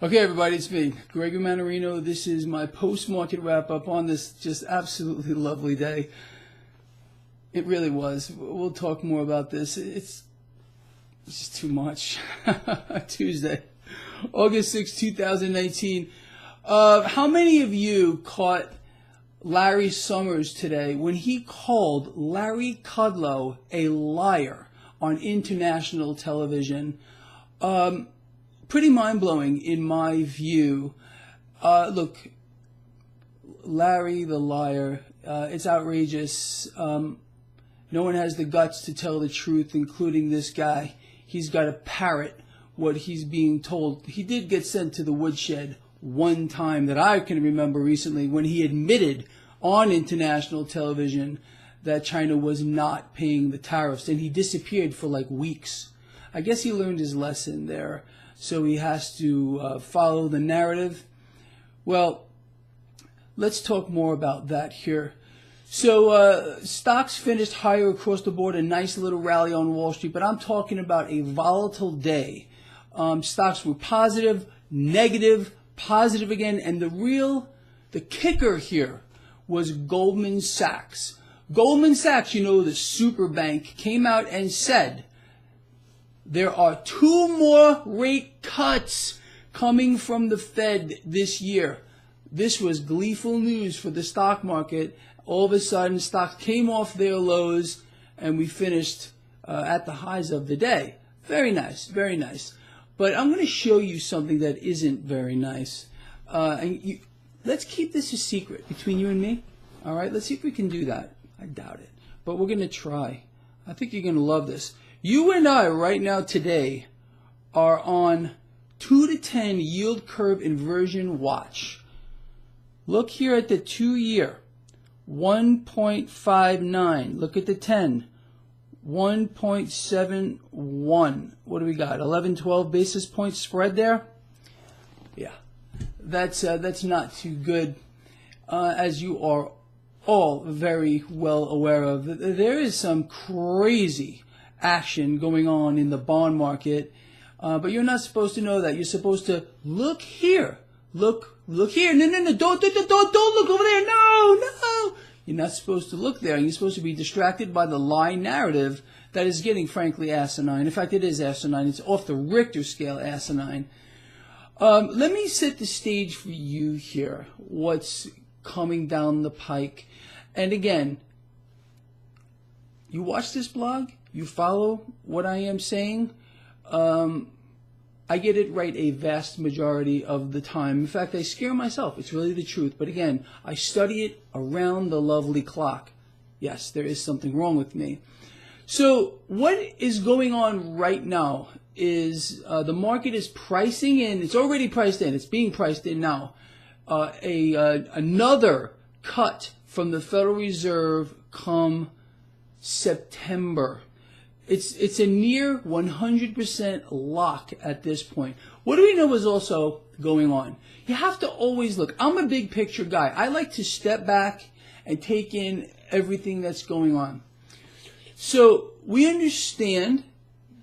Okay, everybody, it's me, Gregory Manarino. This is my post-market wrap-up on this just absolutely lovely day. It really was. We'll talk more about this. It's just too much. Tuesday, August 6, 2019. How many of you caught Larry Summers today when he called Larry Kudlow a liar on international television? Pretty mind-blowing in my view. Look, Larry the liar, it's outrageous. No one has the guts to tell the truth, including this guy. He's got to parrot what he's being told. He did get sent to the woodshed one time that I can remember recently when he admitted on international television that China was not paying the tariffs, and he disappeared for like weeks. I guess he learned his lesson there. So he has to follow the narrative. Well, let's talk more about that here. So stocks finished higher across the board, a nice little rally on Wall Street, but I'm talking about a volatile day. Stocks were positive, negative, positive again, and the kicker here was Goldman Sachs. Goldman Sachs, you know, the super bank, came out and said, there are 2 more rate cuts coming from the Fed this year. This was gleeful news for the stock market. All of a sudden, stocks came off their lows, and we finished at the highs of the day. Very nice, very nice. But I'm going to show you something that isn't very nice. Let's keep this a secret between you and me. All right, let's see if we can do that. I doubt it, but we're going to try. I think you're going to love this. You and I right now today are on 2 to 10 yield curve inversion watch. Look here at the 2-year, 1.59. Look at the 10, 1.71. What do we got? 11, 12 basis points spread there? Yeah, that's not too good, as you are all very well aware of. There is some crazy action going on in the bond market, but you're not supposed to know that. You're supposed to look here. Look here. No, don't look over there. No. You're not supposed to look there. You're supposed to be distracted by the lie narrative that is getting, frankly, asinine. In fact, it is asinine. It's off the Richter scale asinine. Let me set the stage for you here. What's coming down the pike? And again, you watch this blog, you follow what I am saying, I get it right a vast majority of the time. In fact, I scare myself. It's really the truth. But again, I study it around the lovely clock. Yes, there is something wrong with me. So what is going on right now is the market is pricing in. It's already priced in. It's being priced in now. Another cut from the Federal Reserve come September. It's a near 100% lock at this point. What do we know is also going on? You have to always look. I'm a big picture guy. I like to step back and take in everything that's going on. So we understand,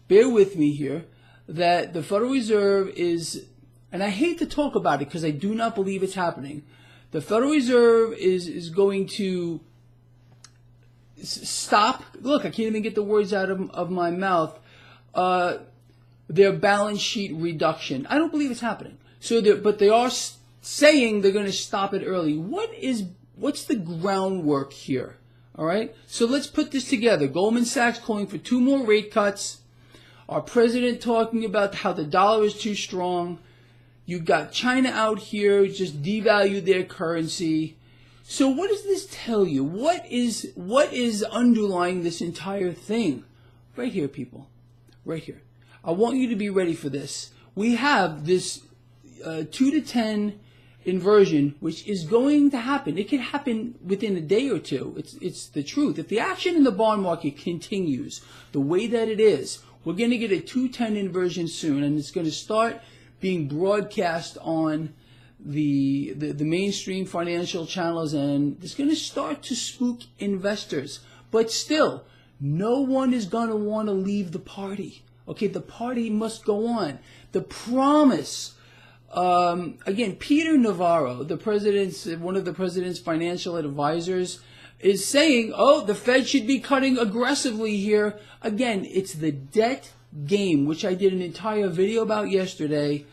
bear with me here, that the Federal Reserve is, and I hate to talk about it because I do not believe it's happening. The Federal Reserve is going to stop, look, I can't even get the words out of my mouth, their balance sheet reduction. I don't believe it's happening. But they are saying they're going to stop it early. What's the groundwork here? All right? So let's put this together. Goldman Sachs calling for 2 more rate cuts. Our president talking about how the dollar is too strong. You got China out here, just devalued their currency. So what does this tell you? What is underlying this entire thing? Right here, people. Right here. I want you to be ready for this. We have this 2 to 10 inversion, which is going to happen. It can happen within a day or two. It's the truth. If the action in the bond market continues the way that it is, we're going to get a 210 inversion soon, and it's going to start being broadcast on the mainstream financial channels, and it's going to start to spook investors. But still, no one is going to want to leave the party. Okay, the party must go on. The promise Again, Peter Navarro, one of the president's financial advisors, is saying, oh, the Fed should be cutting aggressively here. Again, it's the debt game, which I did an entire video about yesterday.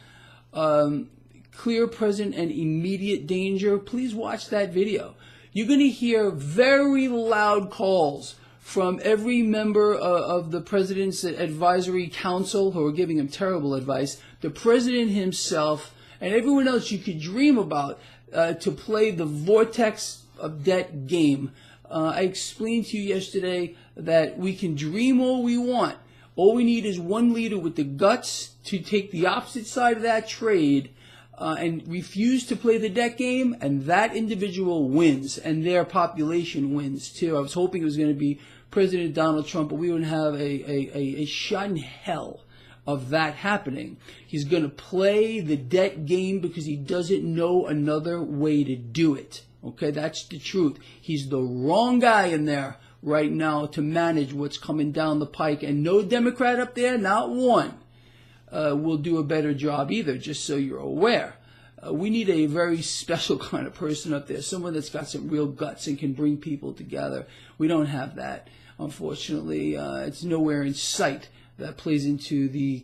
Clear, present, and immediate danger. Please watch that video. You're going to hear very loud calls from every member of the president's advisory council who are giving him terrible advice, the president himself, and everyone else you could dream about to play the vortex of debt game. I explained to you yesterday that we can dream all we want. All we need is one leader with the guts to take the opposite side of that trade and refuse to play the debt game, and that individual wins, and their population wins too. I was hoping it was going to be President Donald Trump, but we wouldn't have a shot in hell of that happening. He's going to play the debt game because he doesn't know another way to do it. Okay, that's the truth. He's the wrong guy in there right now to manage what's coming down the pike, and no Democrat up there, not one, will do a better job either, just so you're aware. We need a very special kind of person up there, someone that's got some real guts and can bring people together. We don't have that, unfortunately. It's nowhere in sight. That plays into the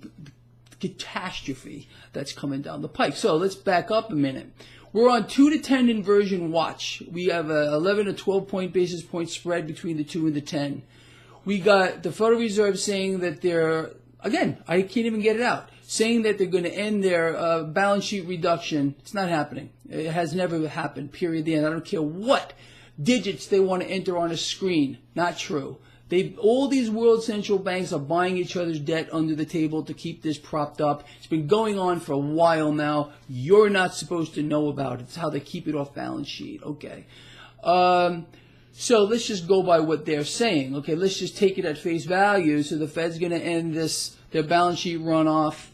catastrophe that's coming down the pike. So let's back up a minute. We're on 2 to 10 inversion watch. We have a 11 to 12 basis point spread between the 2 and the 10. We got the Federal Reserve saying that they're, again, I can't even get it out, saying that they're going to end their balance sheet reduction. It's not happening. It has never happened, period, the end. I don't care what digits they want to enter on a screen. Not true. All these world central banks are buying each other's debt under the table to keep this propped up. It's been going on for a while now. You're not supposed to know about it. It's how they keep it off balance sheet. Okay. So let's just go by what they're saying. Okay, let's just take it at face value. So the Fed's going to end their balance sheet runoff.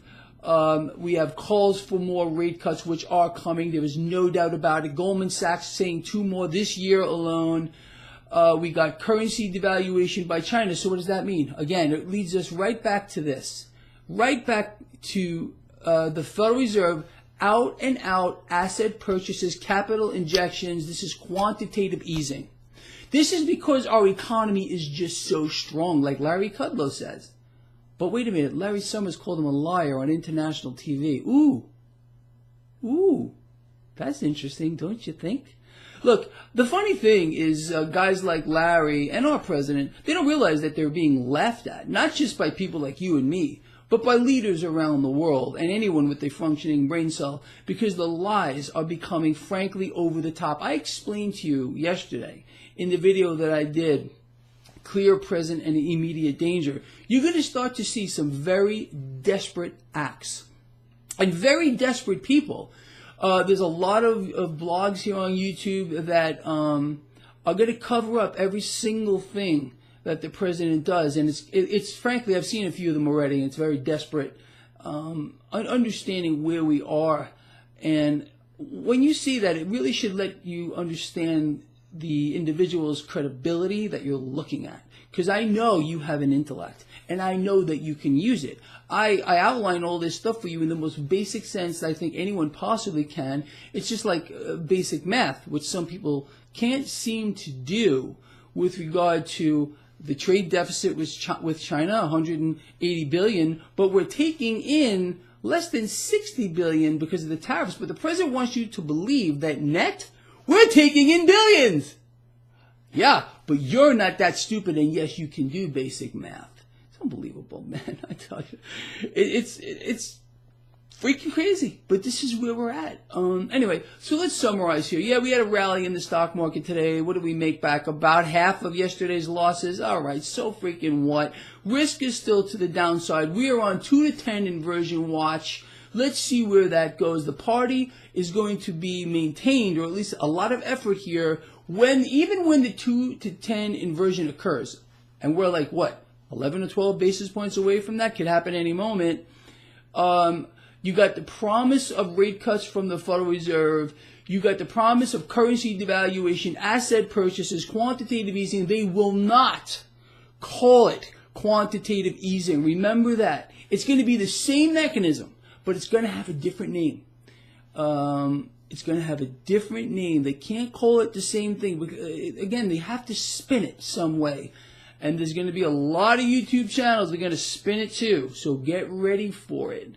We have calls for more rate cuts, which are coming. There is no doubt about it. Goldman Sachs saying 2 more this year alone. We got currency devaluation by China. So what does that mean? Again, it leads us right back to this. Right back to the Federal Reserve, out and out asset purchases, capital injections. This is quantitative easing. This is because our economy is just so strong, like Larry Kudlow says. But wait a minute, Larry Summers called him a liar on international TV. Ooh, that's interesting, don't you think? Look, the funny thing is guys like Larry and our president, they don't realize that they're being laughed at, not just by people like you and me, but by leaders around the world and anyone with a functioning brain cell, because the lies are becoming, frankly, over the top. I explained to you yesterday in the video that I did, Clear, Present, and Immediate Danger. You're going to start to see some very desperate acts and very desperate people. There's a lot of blogs here on YouTube that are going to cover up every single thing that the president does, and it's frankly, I've seen a few of them already, and it's very desperate. Understanding where we are, and when you see that, it really should let you understand the individual's credibility that you're looking at, because I know you have an intellect, and I know that you can use it. I outline all this stuff for you in the most basic sense that I think anyone possibly can. It's just like basic math, which some people can't seem to do with regard to the trade deficit with China, 180 billion, but we're taking in less than 60 billion because of the tariffs. But the president wants you to believe that net, we're taking in billions. Yeah, but you're not that stupid, and yes, you can do basic math. Unbelievable, man. I tell you, it's freaking crazy, but this is where we're at. Anyway, so let's summarize here. Yeah, we had a rally in the stock market today. What did we make back? About half of yesterday's losses. All right, so freaking what? Risk is still to the downside. We are on 2 to 10 inversion watch. Let's see where that goes. The party is going to be maintained, or at least a lot of effort here, even when the 2 to 10 inversion occurs. And we're like, what? 11 or 12 basis points away from that. Could happen any moment. You got the promise of rate cuts from the Federal Reserve. You got the promise of currency devaluation, asset purchases, quantitative easing. They will not call it quantitative easing. Remember that. It's going to be the same mechanism, but it's going to have a different name. It's going to have a different name. They can't call it the same thing. Again, they have to spin it some way. And there's going to be a lot of YouTube channels that are going to spin it too. So get ready for it.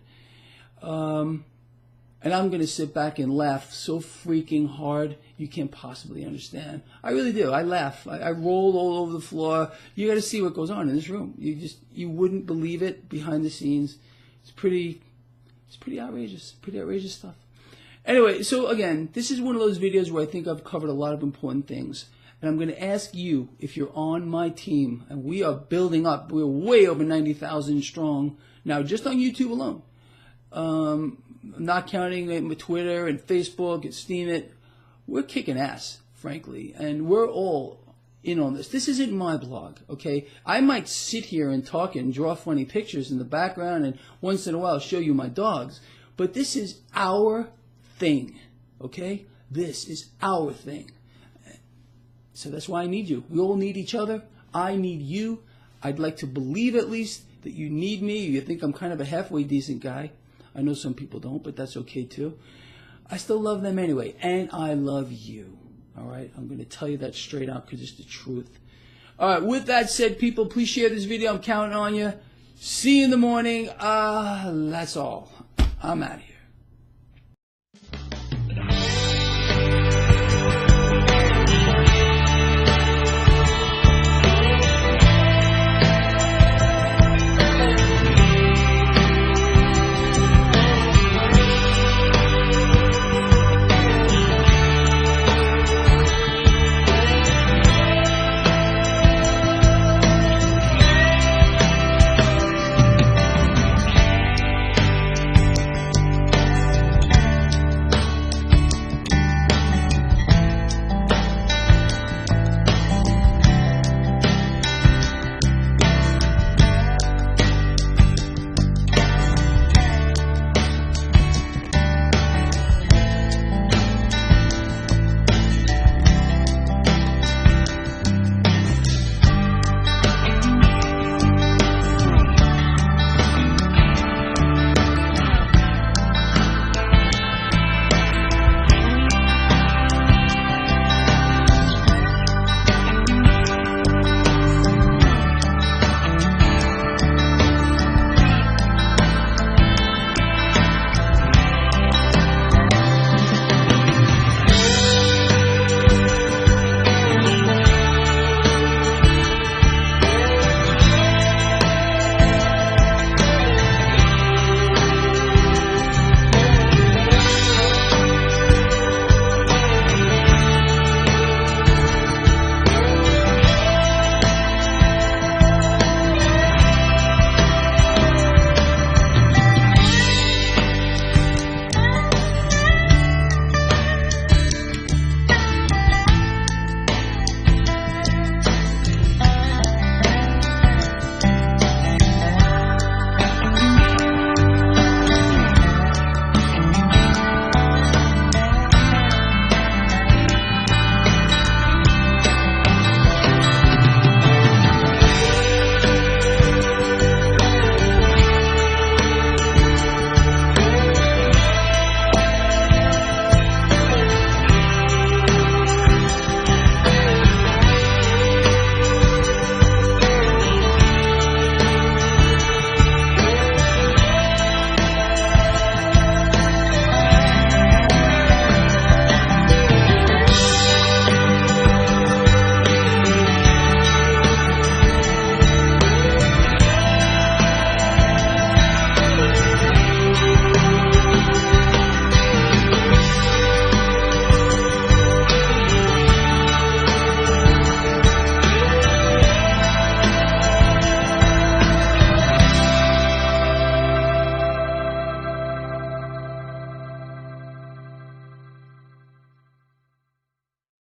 And I'm going to sit back and laugh so freaking hard you can't possibly understand. I really do. I laugh. I roll all over the floor. You got to see what goes on in this room. You wouldn't believe it behind the scenes. It's pretty outrageous. Pretty outrageous stuff. Anyway, so again, this is one of those videos where I think I've covered a lot of important things. And I'm going to ask you if you're on my team. And we are building up. We're way over 90,000 strong now, just on YouTube alone. Not counting Twitter and Facebook and Steemit. We're kicking ass, frankly, and we're all in on this. This isn't my blog, okay? I might sit here and talk and draw funny pictures in the background and once in a while show you my dogs, but this is our thing, okay? This is our thing. So that's why I need you. We all need each other. I need you. I'd like to believe at least that you need me. You think I'm kind of a halfway decent guy. I know some people don't, but that's okay too. I still love them anyway, and I love you. All right? I'm going to tell you that straight out because it's the truth. All right, with that said, people, please share this video. I'm counting on you. See you in the morning. That's all. I'm out of here.